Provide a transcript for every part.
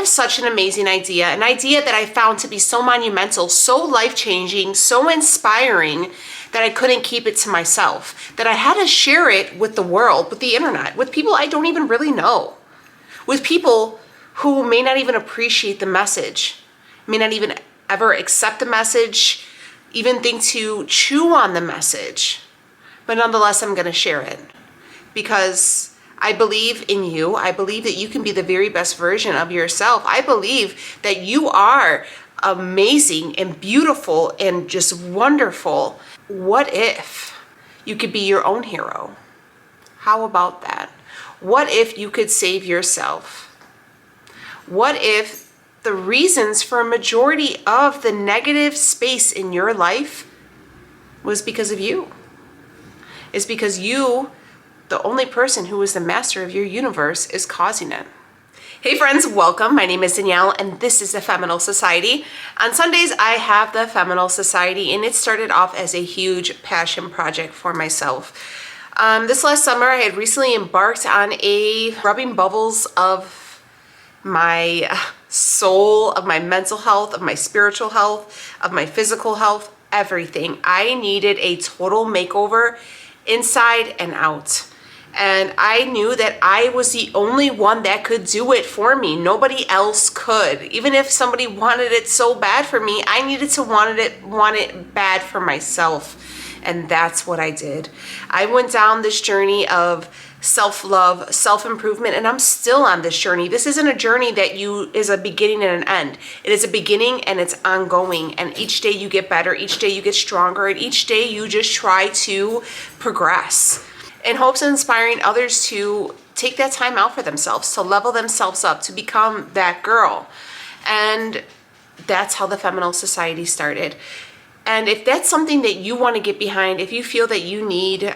have such an amazing idea, an idea that I found to be so monumental, so life-changing, so inspiring that I couldn't keep it to myself, that I had to share it with the world, with the internet, with people I don't even really know, with people who may not even appreciate the message, may not even ever accept the message, even think to chew on the message. But nonetheless, I'm gonna share it because I believe in you. I believe that you can be the very best version of yourself. I believe that you are amazing and beautiful and just wonderful. What if you could be your own hero? How about that? What if you could save yourself? What if the reasons for a majority of the negative space in your life was because of you? It's because you, the only person who is the master of your universe, is causing it. Hey friends, welcome. My name is Danielle and this is the Feminine Society. On Sundays, I have the Feminine Society and it started off as a huge passion project for myself. This last summer, I had recently embarked on a rubbing bubbles of my soul, of my mental health, of my spiritual health, of my physical health, everything. I needed a total makeover inside and out. And I knew that I was the only one that could do it for me. Nobody else could. Even if somebody wanted it so bad for me, I needed to want it bad for myself. And that's what I did. I went down this journey of self-love, self-improvement, and I'm still on this journey. This isn't a journey that is a beginning and an end. It is a beginning and it's ongoing. And each day you get better, each day you get stronger, and each day you just try to progress in hopes of inspiring others to take that time out for themselves, to level themselves up, to become that girl. And that's how the Feminine Society started. And if that's something that you want to get behind, if you feel that you need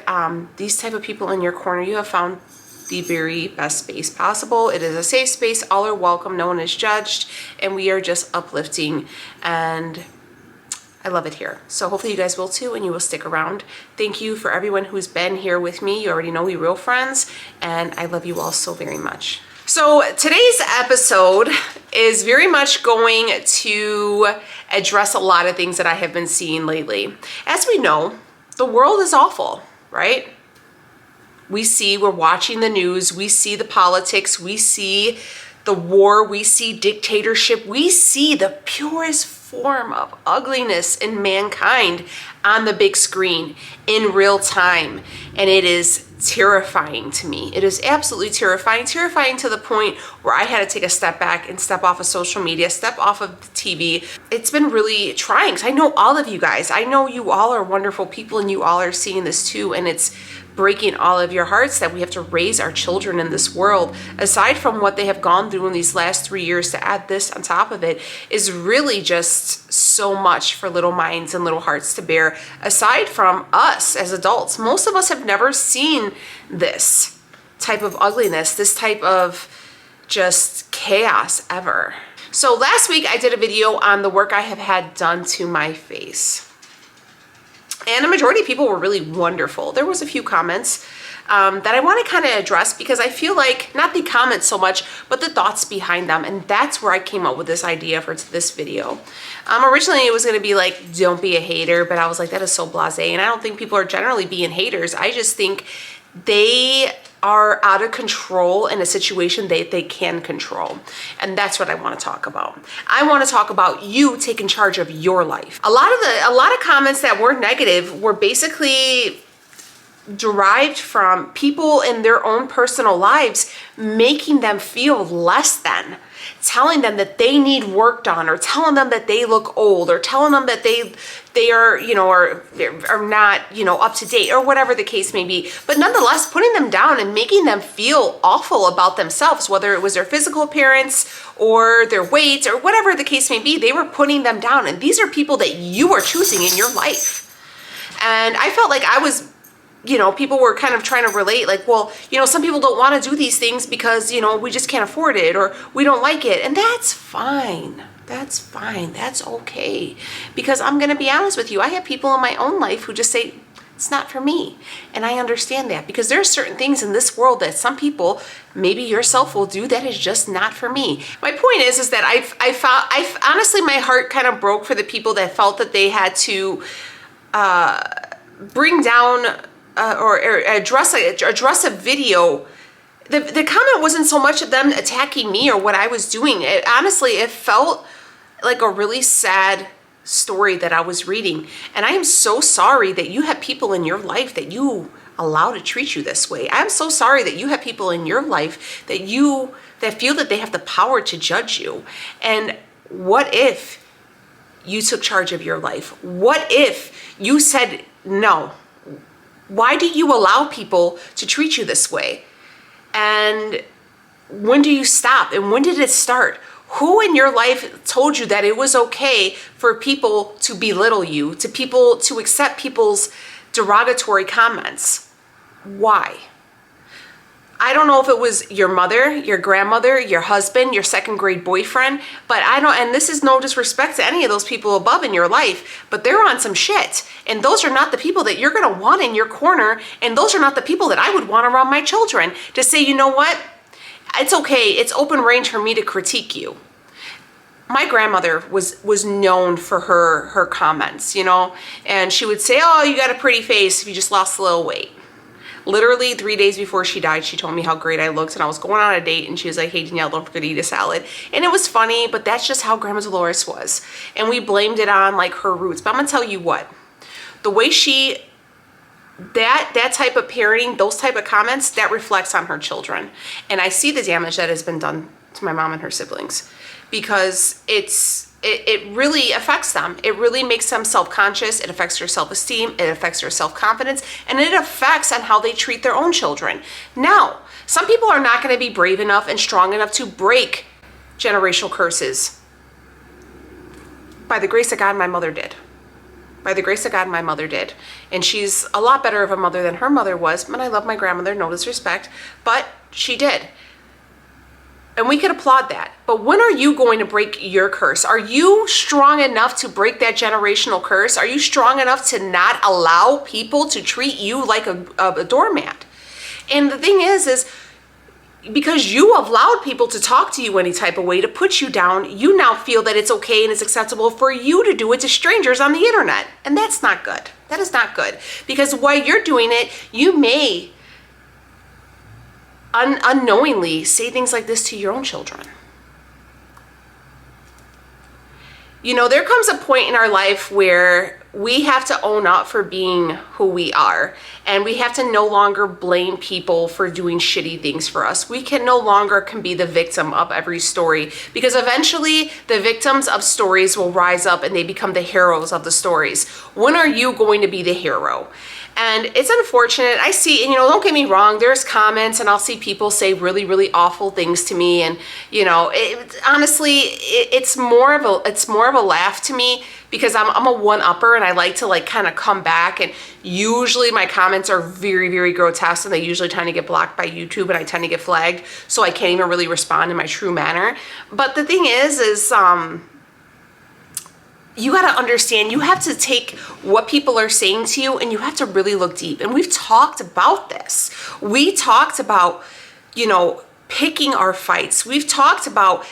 these type of people in your corner, you have found the very best space possible. It is a safe space, all are welcome, no one is judged, and we are just uplifting, and I love it here. So hopefully you guys will too, and you will stick around. Thank you for everyone who's been here with me. You already know we're real friends, and I love you all so very much. So today's episode is very much going to address a lot of things that I have been seeing lately. As we know, the world is awful, right? We're watching the news, we see the politics, we see the war, we see dictatorship, we see the purest form of ugliness in mankind on the big screen in real time. And it is terrifying to me. It is absolutely terrifying to the point where I had to take a step back and step off of social media, step off of TV. It's been really trying because I know all of you guys. I know you all are wonderful people and you all are seeing this too, and it's breaking all of your hearts that we have to raise our children in this world. Aside from what they have gone through in these last 3 years, to add this on top of it is really just so much for little minds and little hearts to bear. Aside from us as adults, most of us have never seen this type of ugliness, this type of just chaos ever. So last week I did a video on the work I have had done to my face. And a majority of people were really wonderful. There was a few comments that I want to kind of address because I feel like, not the comments so much, but the thoughts behind them. And that's where I came up with this idea for this video. Originally it was going to be like, don't be a hater, but I was like, that is so blasé. And I don't think people are generally being haters. I just think they are out of control in a situation they can control. And that's what I want to talk about. I want to talk about you taking charge of your life. A lot of comments that were negative were basically derived from people in their own personal lives making them feel less than, telling them that they need work done, or telling them that they look old, or telling them that they are, you know, are not, you know, up to date, or whatever the case may be. But nonetheless, putting them down and making them feel awful about themselves, whether it was their physical appearance or their weight or whatever the case may be, they were putting them down. And these are people that you are choosing in your life. And I felt like I was, you know, people were kind of trying to relate, like, well, you know, some people don't want to do these things because, you know, we just can't afford it, or we don't like it. And that's fine. That's fine. That's okay. Because I'm going to be honest with you. I have people in my own life who just say, It's not for me. And I understand that, because there are certain things in this world that some people, maybe yourself, will do that is just not for me. My point is that I honestly, my heart kind of broke for the people that felt that they had to bring down or address a video. The comment wasn't so much of them attacking me or what I was doing. Honestly, it felt like a really sad story that I was reading. And I am so sorry that you have people in your life that you allow to treat you this way. I'm so sorry that you have people in your life that feel that they have the power to judge you. And what if you took charge of your life? What if you said no? Why do you allow people to treat you this way? And when do you stop? And when did it start? Who in your life told you that it was okay for people to belittle you, to accept people's derogatory comments? Why? I don't know if it was your mother, your grandmother, your husband, your second grade boyfriend, but and this is no disrespect to any of those people above in your life, but they're on some shit. And those are not the people that you're gonna want in your corner, and those are not the people that I would want around my children to say, you know what? It's okay, it's open range for me to critique you. My grandmother was known for her comments, you know, and she would say, oh, you got a pretty face if you just lost a little weight. Literally 3 days before she died, she told me how great I looked, and I was going on a date, and she was like, hey, Danielle, don't forget to eat a salad. And it was funny, but that's just how Grandma Dolores was. And we blamed it on like her roots. But I'm gonna tell you what, the way that type of parenting, those type of comments, that reflects on her children. And I see the damage that has been done to my mom and her siblings, because it really affects them. It really makes them self-conscious. It affects their self-esteem. It affects their self-confidence, and it affects on how they treat their own children. Now, some people are not going to be brave enough and strong enough to break generational curses. By the grace of God, my mother did. By the grace of God, my mother did. And she's a lot better of a mother than her mother was. And I love my grandmother, no disrespect, but she did. And we could applaud that. But when are you going to break your curse? Are you strong enough to break that generational curse? Are you strong enough to not allow people to treat you like a doormat? And the thing is because you allowed people to talk to you any type of way, to put you down, you now feel that it's okay and it's acceptable for you to do it to strangers on the internet. And that's not good. That is not good. Because while you're doing it, you may unknowingly say things like this to your own children. You know, there comes a point in our life where we have to own up for being who we are, and we have to no longer blame people for doing shitty things for us. We can no longer be the victim of every story, because eventually the victims of stories will rise up and they become the heroes of the stories. When are you going to be the hero? And it's unfortunate. I see, and you know, don't get me wrong, there's comments and I'll see people say really, really awful things to me. And, you know, honestly, it's more of a laugh to me, because I'm a one-upper and I like to like kind of come back, and usually my comments are very, very grotesque, and they usually tend to get blocked by YouTube, and I tend to get flagged, so I can't even really respond in my true manner. But the thing is you got to understand, you have to take what people are saying to you and you have to really look deep. And we've talked about this. We talked about, you know, picking our fights. We've talked about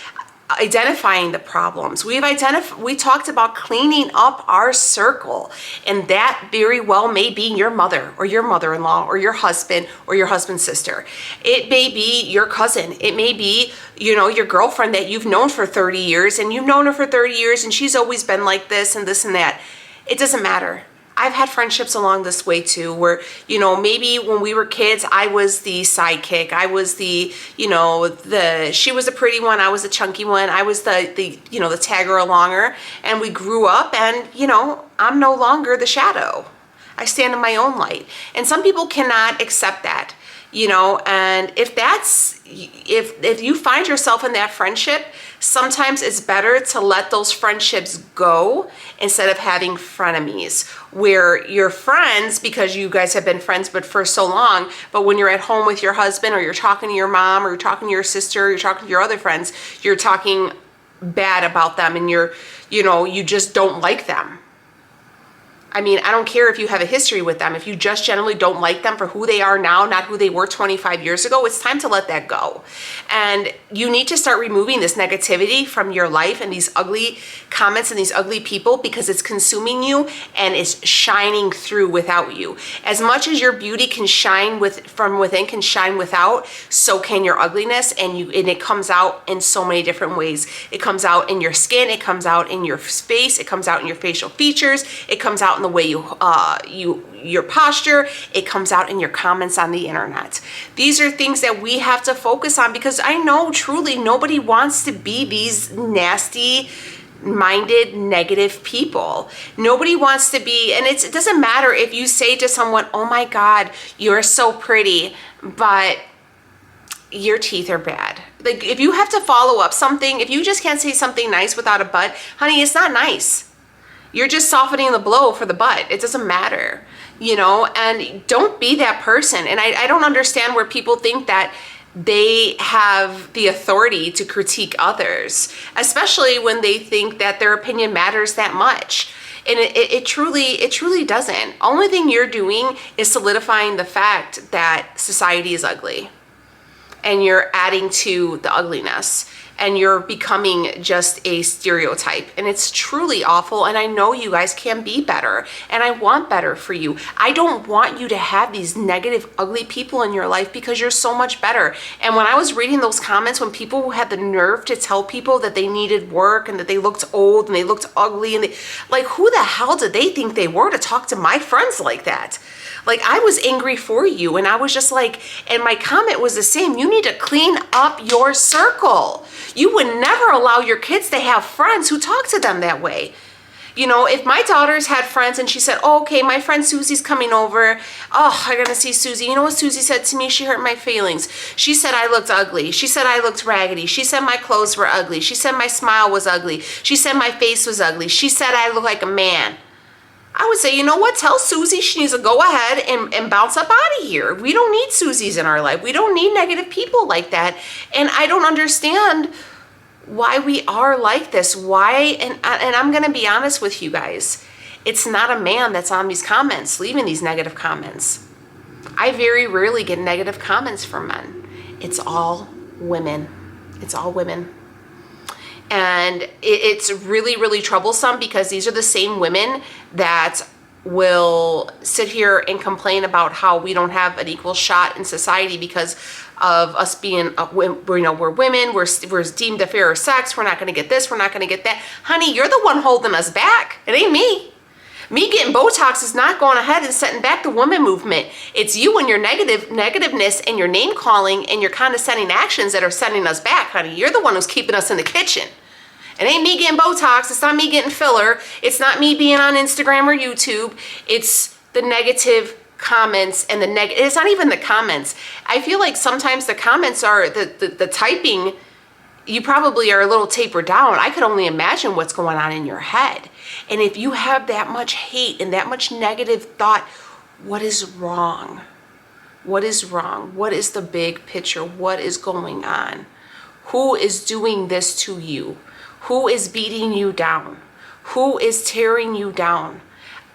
identifying the problems. We talked about cleaning up our circle, and that very well may be your mother or your mother-in-law or your husband or your husband's sister. It may be your cousin. It may be, you know, your girlfriend that you've known for 30 years, and you've known her for 30 years and she's always been like this and this and that. It doesn't matter. I've had friendships along this way too, where, you know, maybe when we were kids, I was the sidekick. I was the, you know, she was the pretty one. I was the chunky one. I was the you know, the tagger alonger. And we grew up, and, you know, I'm no longer the shadow. I stand in my own light. And some people cannot accept that, you know, and if you find yourself in that friendship, sometimes it's better to let those friendships go instead of having frenemies, where you're friends because you guys have been friends but for so long, but when you're at home with your husband, or you're talking to your mom, or you're talking to your sister, or you're talking to your other friends, you're talking bad about them, and you just don't like them. I mean, I don't care if you have a history with them. If you just generally don't like them for who they are now, not who they were 25 years ago, it's time to let that go. And you need to start removing this negativity from your life and these ugly comments and these ugly people, because it's consuming you and it's shining through without you. As much as your beauty can shine from within, can shine without, so can your ugliness, and it comes out in so many different ways. It comes out in your skin, it comes out in your face, it comes out in your facial features, it comes out in the way your posture, it comes out in your comments on the internet. These are things that we have to focus on, because I know truly nobody wants to be these nasty minded negative people. Nobody wants to be, and it doesn't matter if you say to someone, oh my God, you're so pretty, but your teeth are bad. Like, if you have to follow up something, if you just can't say something nice without a but, honey, it's not nice. You're just softening the blow for the butt. It doesn't matter, you know, and don't be that person. And I don't understand where people think that they have the authority to critique others, especially when they think that their opinion matters that much. And it truly doesn't. Only thing you're doing is solidifying the fact that society is ugly, and you're adding to the ugliness, and you're becoming just a stereotype, and it's truly awful. And I know you guys can be better, and I want better for you. I don't want you to have these negative, ugly people in your life, because you're so much better. And when I was reading those comments, when people had the nerve to tell people that they needed work and that they looked old and they looked ugly, and like, who the hell did they think they were to talk to my friends like that? Like, I was angry for you, and I was just like, and my comment was the same. You need to clean up your circle. You would never allow your kids to have friends who talk to them that way. You know, if my daughters had friends and she said, oh, okay, my friend Susie's coming over. Oh, I'm going to see Susie. You know what Susie said to me? She hurt my feelings. She said I looked ugly. She said I looked raggedy. She said my clothes were ugly. She said my smile was ugly. She said my face was ugly. She said I look like a man. I would say, you know what? Tell Susie she needs to go ahead and bounce up out of here. We don't need Susies in our life. We don't need negative people like that. And I don't understand why we are like this. Why? And I'm going to be honest with you guys. It's not a man that's on these comments, leaving these negative comments. I very rarely get negative comments from men. It's all women. It's all women. And it's really, really troublesome, because these are the same women that will sit here and complain about how we don't have an equal shot in society because of us being, you know, we're women, we're deemed the fairer sex, we're not going to get this, we're not going to get that. Honey, you're the one holding us back. It ain't me. Me getting Botox is not going ahead and setting back the woman movement. It's you and your negativeness and your name calling and your condescending actions that are setting us back, honey. You're the one who's keeping us in the kitchen. It ain't me getting Botox. It's not me getting filler. It's not me being on Instagram or YouTube. It's the negative comments and it's not even the comments. I feel like sometimes the comments are the typing. You probably are a little tapered down. I could only imagine what's going on in your head. And if you have that much hate and that much negative thought, what is wrong? What is wrong? What is the big picture? What is going on? Who is doing this to you? Who is beating you down? Who is tearing you down?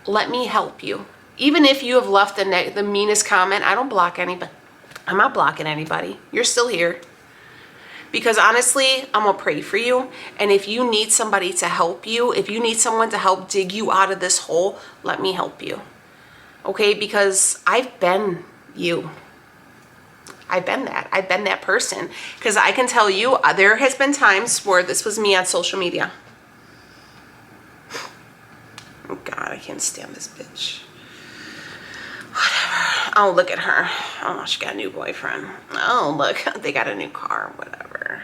Let me help you. Even if you have left the meanest comment, I don't block anybody. I'm not blocking anybody. You're still here. Because honestly, I'm gonna pray for you. And if you need somebody to help you, if you need someone to help dig you out of this hole, let me help you. Okay, because I've been you. I've been that. I've been that person. Because I can tell you, there has been times where this was me on social media. Oh God, I can't stand this bitch. Whatever. Oh, look at her. Oh, she got a new boyfriend. Oh, look, they got a new car. Whatever.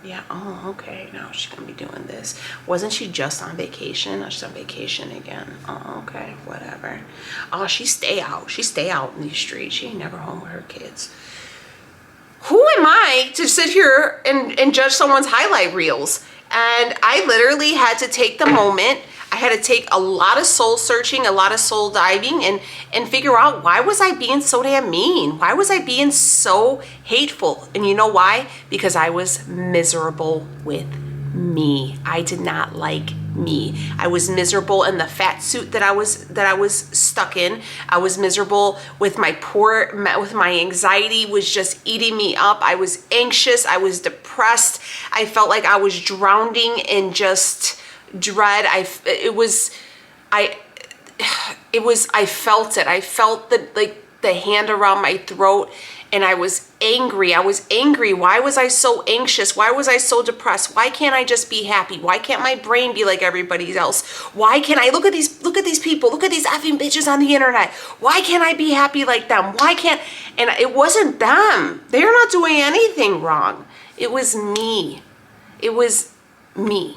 Yeah. Oh, okay. Now she's gonna be doing this. Wasn't she just on vacation? Oh, she's on vacation again. Oh, okay. Whatever. Oh, she stay out. She stay out in these streets. She ain't never home with her kids. Who am I to sit here and judge someone's highlight reels? And I literally had to take the moment. I had to take a lot of soul searching, a lot of soul diving, and figure out, why was I being so damn mean? Why was I being so hateful? And you know why? Because I was miserable with me. I did not like me. I was miserable in the fat suit that I was stuck in. I was miserable with my anxiety was just eating me up. I was anxious. I was depressed. I felt like I was drowning in just dread. I felt it. I felt the hand around my throat, and I was angry. Why was I so anxious? Why was I so depressed? Why can't I just be happy? Why can't my brain be like everybody else? Why can't I look at these people, look at these effing bitches on the internet? Why can't I be happy like them? Why can't, and it wasn't them. They're not doing anything wrong. It was me. It was me.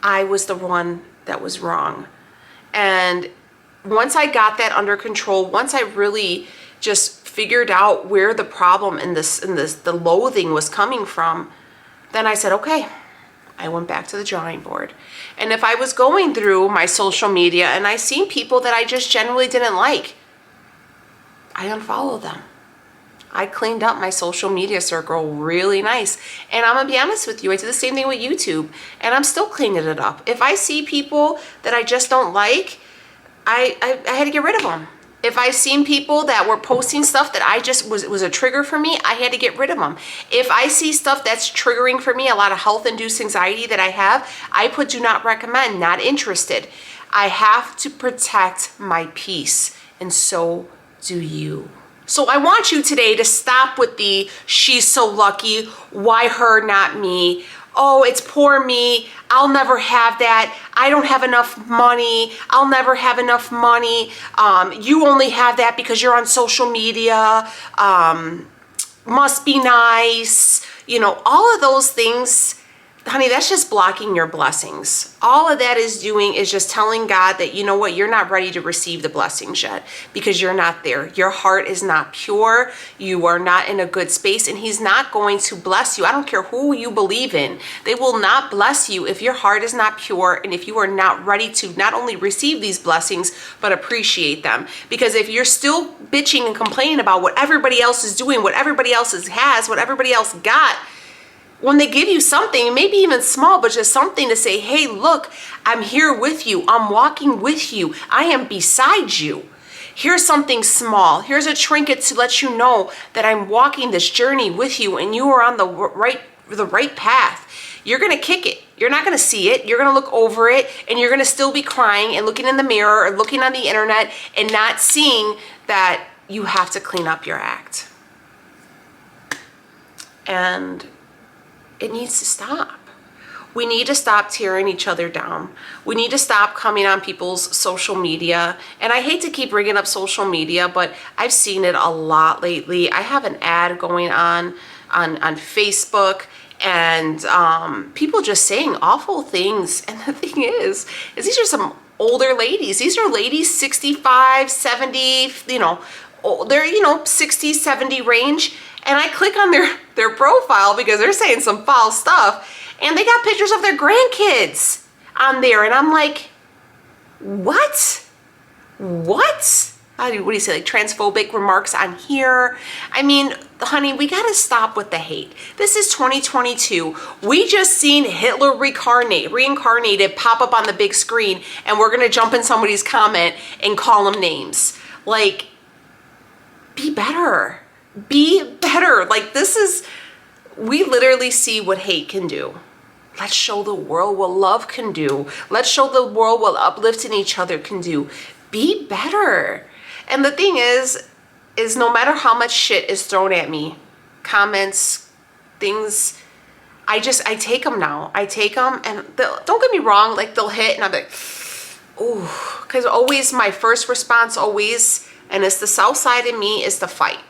I was the one that was wrong. And once I got that under control, once I really just figured out where the problem in the loathing was coming from, then I said, okay, I went back to the drawing board. And if I was going through my social media and I seen people that I just generally didn't like, I unfollowed them. I cleaned up my social media circle really nice. And I'm gonna be honest with you, I did the same thing with YouTube, and I'm still cleaning it up. If I see people that I just don't like, I had to get rid of them. If I seen people that were posting stuff that I just was a trigger for me, I had to get rid of them. If I see stuff that's triggering for me, a lot of health-induced anxiety that I have, I put do not recommend, not interested. I have to protect my peace, and so do you. So I want you today to stop with the she's so lucky, why her, not me. Oh, it's poor me. I'll never have that. I don't have enough money. I'll never have enough money. You only have that because you're on social media. Must be nice. You know, all of those things, honey, that's just blocking your blessings. All of that is doing is just telling God that, you know what, you're not ready to receive the blessings yet because you're not there. Your heart is not pure. You are not in a good space, and he's not going to bless you. I don't care who you believe in. They will not bless you if your heart is not pure and if you are not ready to not only receive these blessings, but appreciate them. Because if you're still bitching and complaining about what everybody else is doing, what everybody else has, what everybody else got, when they give you something, maybe even small, but just something to say, hey, look, I'm here with you. I'm walking with you. I am beside you. Here's something small. Here's a trinket to let you know that I'm walking this journey with you and you are on the right path. You're going to kick it. You're not going to see it. You're going to look over it, and you're going to still be crying and looking in the mirror or looking on the internet and not seeing that you have to clean up your act. And it needs to stop. We need to stop tearing each other down. We need to stop coming on people's social media. And I hate to keep bringing up social media, but I've seen it a lot lately. I have an ad going on Facebook, and people just saying awful things. And the thing is these are some older ladies. These are ladies 65, 70, you know, they're, you know, 60, 70 range. And I click on their profile because they're saying some foul stuff, and they got pictures of their grandkids on there, and I'm like, what? What? What do you say, like transphobic remarks on here? I mean, honey, we gotta stop with the hate. This is 2022. We just seen Hitler reincarnated pop up on the big screen, and we're gonna jump in somebody's comment and call them names. Like, be better. Be better. Like, we literally see what hate can do. Let's show the world what love can do. Let's show the world what uplifting each other can do. Be better. And the thing is no matter how much shit is thrown at me, comments, things, I take them now. I take them, and don't get me wrong, like they'll hit and I'm like, ooh, because always my first response and it's the south side of me, is to fight.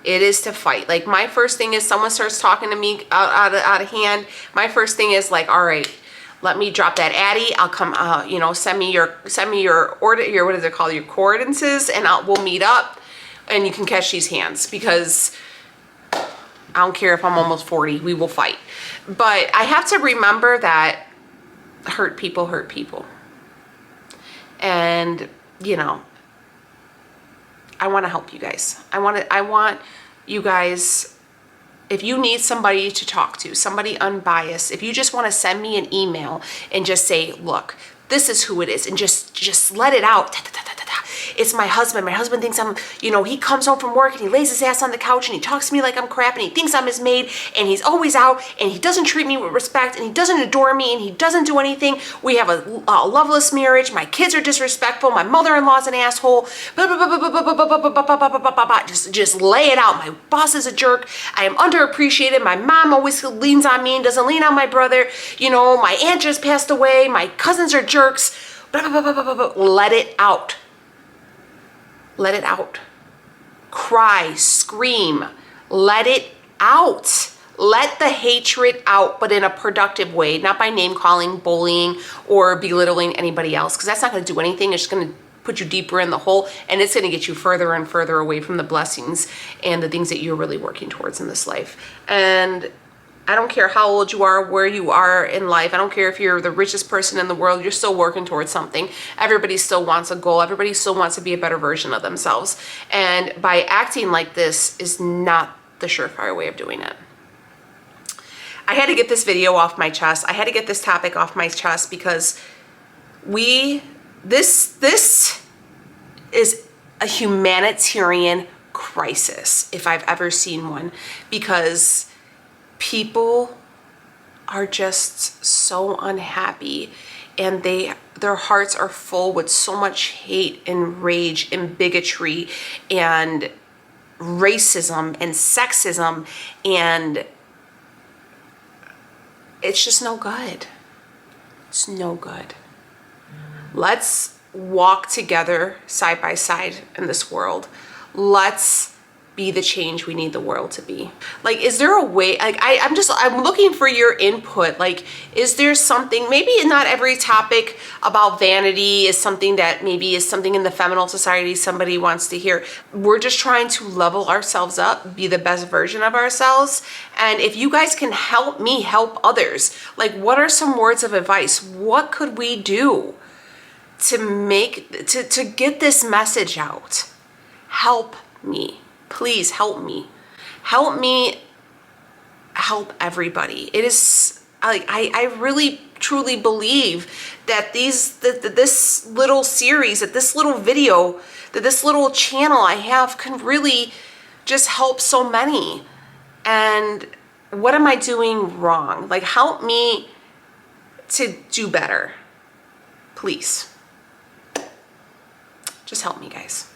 It is to fight. Like, my first thing is someone starts talking to me out of hand. My first thing is like, all right, let me drop that addy. I'll come, you know, send me your order, what is it called? Your coordinates, and we'll meet up and you can catch these hands, because I don't care if I'm almost 40, we will fight. But I have to remember that hurt people hurt people. And, you know, I want to help you guys. I want you guys If you need somebody to talk to, somebody unbiased, if you just want to send me an email and just say, look, this is who it is, and just let it out. It's my husband. My husband thinks I'm, you know, he comes home from work and he lays his ass on the couch and he talks to me like I'm crap and he thinks I'm his maid and he's always out and he doesn't treat me with respect and he doesn't adore me and he doesn't do anything. We have a loveless marriage. My kids are disrespectful. My mother-in-law's an asshole. Just lay it out. My boss is a jerk. I am underappreciated. My mom always leans on me and doesn't lean on my brother. You know, my aunt just passed away. My cousins are jerks. Let it out. Let it out. Cry, scream, let it out. Let the hatred out, but in a productive way, not by name calling, bullying, or belittling anybody else, because that's not going to do anything. It's just going to put you deeper in the hole, and it's going to get you further and further away from the blessings and the things that you're really working towards in this life. And I don't care how old you are, where you are in life. I don't care if you're the richest person in the world, you're still working towards something. Everybody still wants a goal. Everybody still wants to be a better version of themselves. And by acting like this is not the surefire way of doing it. I had to get this video off my chest. I had to get this topic off my chest because this is a humanitarian crisis, if I've ever seen one, because people are just so unhappy and their hearts are full with so much hate and rage and bigotry and racism and sexism, and it's just no good. It's no good. Let's walk together side by side in this world. Let's be the change we need the world to be. Like, is there a way, like, I'm looking for your input. Like, is there something, maybe not every topic about vanity is something that maybe is something in the feminine society somebody wants to hear. We're just trying to level ourselves up, be the best version of ourselves. And if you guys can help me help others, like, what are some words of advice? What could we do to get this message out? Help me. Please help me. Help me help everybody. It is, I really truly believe that this little series, that this little video, that this little channel I have can really just help so many. And what am I doing wrong? Like, help me to do better. Please. Just help me, guys.